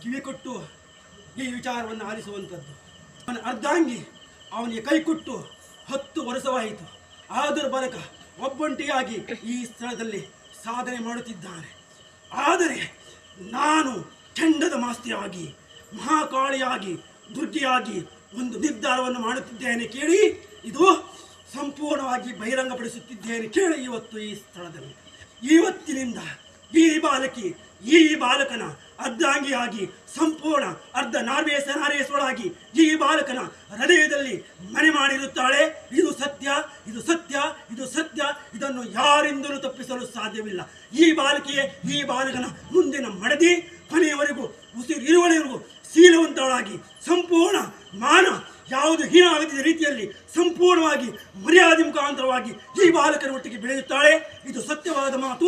ಕಿವಿ ಕೊಟ್ಟು ಈ ವಿಚಾರವನ್ನು ಆಲಿಸುವಂಥದ್ದು. ಅವನ ಅರ್ಧಾಂಗಿ ಅವನಿಗೆ ಕೈ ಕೊಟ್ಟು 10 ವರ್ಷವಾಯಿತು. ಆದರೂ ಬಲಕ ಒಬ್ಬಂಟಿಯಾಗಿ ಈ ಸ್ಥಳದಲ್ಲಿ ಸಾಧನೆ ಮಾಡುತ್ತಿದ್ದಾನೆ. ಆದರೆ ನಾನು ಚಂಡದ ಮಾಸ್ತಿಯಾಗಿ, ಮಹಾಕಾಳಿಯಾಗಿ, ದುರ್ಗಿಯಾಗಿ ಒಂದು ನಿರ್ಧಾರವನ್ನು ಮಾಡುತ್ತಿದ್ದೇನೆ ಕೇಳಿ. ಇದು ಸಂಪೂರ್ಣವಾಗಿ ಬಹಿರಂಗಪಡಿಸುತ್ತಿದ್ದೇನೆ ಕೇಳಿ. ಇವತ್ತು ಈ ಸ್ಥಳದಲ್ಲಿ ಇವತ್ತಿನಿಂದ ಈ ಬಾಲಕಿ ಈ ಬಾಲಕನ ಅರ್ಧಾಂಗಿಯಾಗಿ ಸಂಪೂರ್ಣ ಅರ್ಧ ನಾರೇಶ್ವರಾಗಿ ಈ ಬಾಲಕನ ಹೃದಯದಲ್ಲಿ ಮನೆ ಮಾಡಿರುತ್ತಾಳೆ. ಇದು ಸತ್ಯ, ಇದು ಸತ್ಯ, ಇದು ಸತ್ಯ. ಇದನ್ನು ಯಾರಿಂದಲೂ ತಪ್ಪಿಸಲು ಸಾಧ್ಯವಿಲ್ಲ. ಈ ಬಾಲಕಿಯೇ ಈ ಬಾಲಕನ ಮುಂದಿನ ಮಡದಿ. ಕೊನೆಯವರೆಗೂ ಉಸಿರಿರುವವರೆಗೂ ಶೀಲವಂತಳಾಗಿ ಸಂಪೂರ್ಣ ಮಾನ ಯಾವುದು ಹೀನ ಆಗದ ರೀತಿಯಲ್ಲಿ ಸಂಪೂರ್ಣವಾಗಿ ಮರ್ಯಾದೆ ಮುಖಾಂತರವಾಗಿ ಈ ಬಾಲಕನ ಒಟ್ಟಿಗೆ ಬೆಳೆಯುತ್ತಾಳೆ. ಇದು ಸತ್ಯವಾದ ಮಾತು.